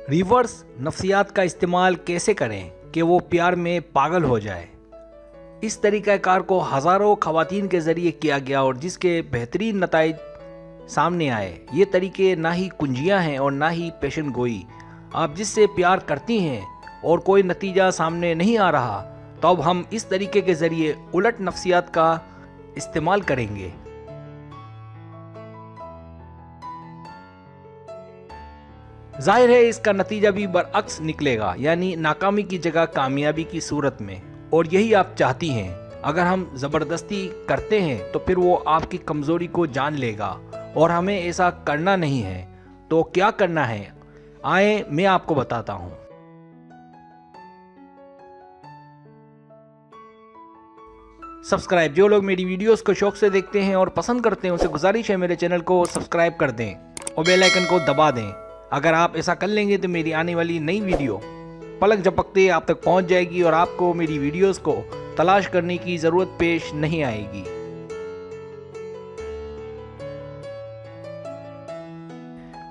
Reverse नफ्सियात का इस्तेमाल कैसे करें कि वो प्यार में पागल हो जाए। इस तरीक़ाकार को हज़ारों ख़वातीन के ज़रिए किया गया और जिसके बेहतरीन नताइज सामने आए। ये तरीके ना ही कुंजियाँ हैं और ना ही पेशन गोई। आप जिससे प्यार करती हैं और कोई नतीजा सामने नहीं आ रहा, तो अब हम इस तरीके के ज़रिए उलट नफ्सियात का इस्तेमाल करेंगे। जाहिर है इसका नतीजा भी बरअक्स निकलेगा, यानी नाकामी की जगह कामयाबी की सूरत में, और यही आप चाहती हैं। अगर हम ज़बरदस्ती करते हैं तो फिर वो आपकी कमज़ोरी को जान लेगा और हमें ऐसा करना नहीं है। तो क्या करना है, आए मैं आपको बताता हूँ। सब्सक्राइब, जो लोग मेरी वीडियोस को शौक से देखते हैं और पसंद करते हैं उनसे गुजारिश है मेरे चैनल को सब्सक्राइब कर दें और बेल आइकन को दबा दें। अगर आप ऐसा कर लेंगे तो मेरी आने वाली नई वीडियो पलक झपकते आप तक पहुंच जाएगी और आपको मेरी वीडियोस को तलाश करने की ज़रूरत पेश नहीं आएगी।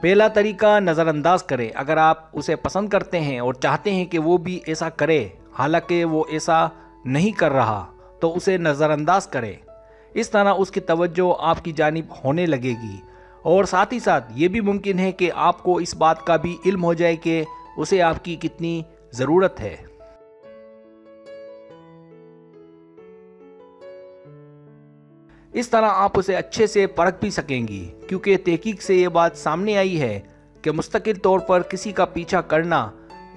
पहला तरीका, नज़रअंदाज करें। अगर आप उसे पसंद करते हैं और चाहते हैं कि वो भी ऐसा करे, हालांकि वो ऐसा नहीं कर रहा, तो उसे नज़रअंदाज करें। इस तरह उसकी तवज्जो आपकी जानिब होने लगेगी और साथ ही साथ ये भी मुमकिन है कि आपको इस बात का भी इल्म हो जाए कि उसे आपकी कितनी ज़रूरत है। इस तरह आप उसे अच्छे से परख भी सकेंगी, क्योंकि तहकीक से ये बात सामने आई है कि मुस्तकिल तौर पर किसी का पीछा करना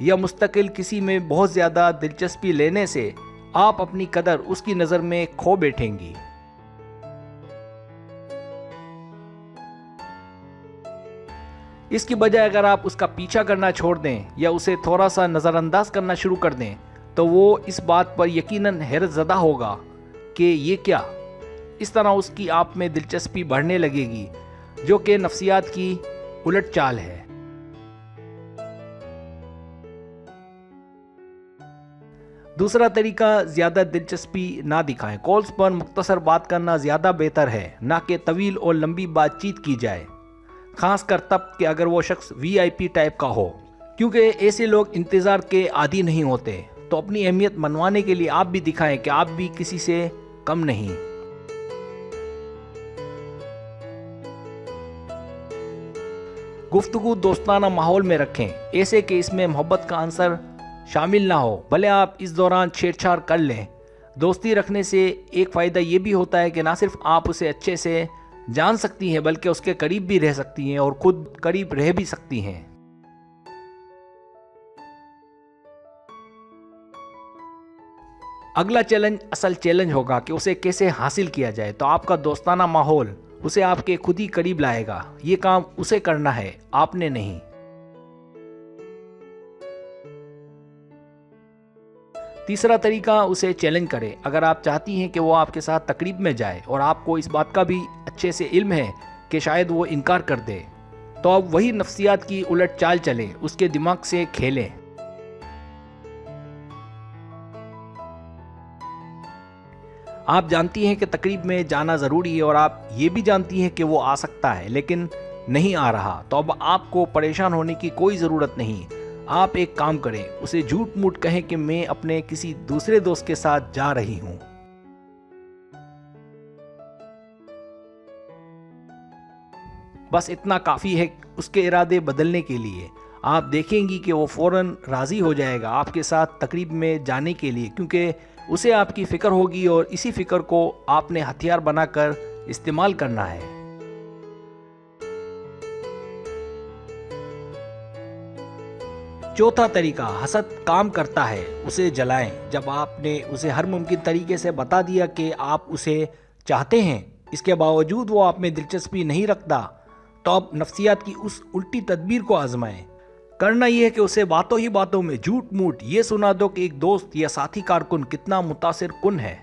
या मुस्तकिल किसी में बहुत ज़्यादा दिलचस्पी लेने से आप अपनी कदर उसकी नज़र में खो बैठेंगी। इसकी बजाय अगर आप उसका पीछा करना छोड़ दें या उसे थोड़ा सा नज़रअंदाज करना शुरू कर दें, तो वो इस बात पर यकीनन हैरतज़दा होगा कि ये क्या। इस तरह उसकी आप में दिलचस्पी बढ़ने लगेगी, जो कि नफ्सियात की उलट चाल है। दूसरा तरीका, ज़्यादा दिलचस्पी ना दिखाएं। कॉल्स पर मुख्तसर बात करना ज़्यादा बेहतर है, ना कि तवील और लंबी बातचीत की जाए, खासकर तब कि अगर वो शख्स VIP टाइप का हो, क्योंकि ऐसे लोग इंतज़ार के आदी नहीं होते। तो अपनी अहमियत मनवाने के लिए आप भी दिखाएं कि आप भी किसी से कम नहीं। गुफ्तगू दोस्ताना माहौल में रखें, ऐसे कि इसमें मोहब्बत का आंसर शामिल ना हो। भले आप इस दौरान छेड़छाड़ कर लें। दोस्ती रखने से एक फ़ायदा ये भी होता है कि ना सिर्फ आप उसे अच्छे से जान सकती हैं, बल्कि उसके करीब भी रह सकती हैं और खुद करीब रह भी सकती हैं। अगला चैलेंज असल चैलेंज होगा कि उसे कैसे हासिल किया जाए। तो आपका दोस्ताना माहौल उसे आपके खुद ही करीब लाएगा। ये काम उसे करना है, आपने नहीं। तीसरा तरीका, उसे चैलेंज करें। अगर आप चाहती हैं कि वो आपके साथ तकरीब में जाए और आपको इस बात का भी अच्छे से इल्म है कि शायद वो इनकार कर दे, तो अब वही नफ्सियात की उलट चाल चलें, उसके दिमाग से खेलें। आप जानती हैं कि तकरीब में जाना ज़रूरी है और आप ये भी जानती हैं कि वो आ सकता है लेकिन नहीं आ रहा, तो अब आपको परेशान होने की कोई ज़रूरत नहीं। आप एक काम करें, उसे झूठ मूठ कहें कि मैं अपने किसी दूसरे दोस्त के साथ जा रही हूं। बस इतना काफ़ी है उसके इरादे बदलने के लिए। आप देखेंगी कि वो फ़ौरन राज़ी हो जाएगा आपके साथ तकरीब में जाने के लिए, क्योंकि उसे आपकी फ़िक्र होगी और इसी फ़िक्र को आपने हथियार बनाकर इस्तेमाल करना है। चौथा तरीका, हसद काम करता है, उसे जलाएं। जब आपने उसे हर मुमकिन तरीके से बता दिया कि आप उसे चाहते हैं, इसके बावजूद वो आप में दिलचस्पी नहीं रखता, तो अब नफ्सियात की उस उल्टी तदबीर को आजमाएं। करना यह है कि उसे बातों ही बातों में झूठ मूठ ये सुना दो कि एक दोस्त या साथी कारकुन कितना मुतासिर कुन है।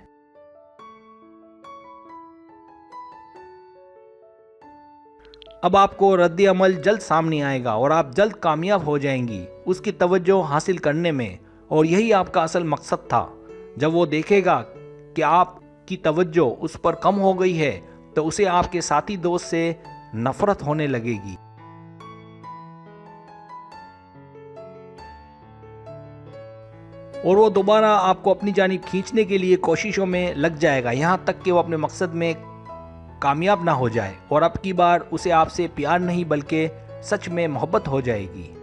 अब आपको रद्द अमल जल्द सामने आएगा और आप जल्द कामयाब हो जाएंगी उसकी तवज्जो हासिल करने में, और यही आपका असल मकसद था। जब वो देखेगा कि आपकी तवज्जो उस पर कम हो गई है, तो उसे आपके साथी दोस्त से नफरत होने लगेगी। और वो दोबारा आपको अपनी जानिब खींचने के लिए कोशिशों में लग जाएगा, यहाँ तक कि वो अपने मकसद में कामयाब ना हो जाए और अब की बार उसे आपसे प्यार नहीं बल्कि सच में मोहब्बत हो जाएगी।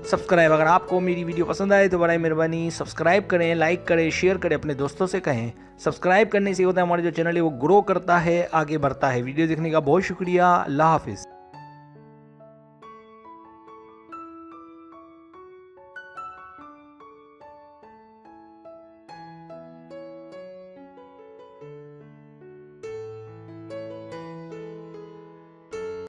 सब्सक्राइब, अगर आपको मेरी वीडियो पसंद आए तो बड़ी मेहरबानी सब्सक्राइब करें, लाइक करें, शेयर करें, अपने दोस्तों से कहें। सब्सक्राइब करने से होता है हमारा जो चैनल है वो ग्रो करता है, आगे बढ़ता है। वीडियो देखने का बहुत शुक्रिया। अल्लाह हाफिज़।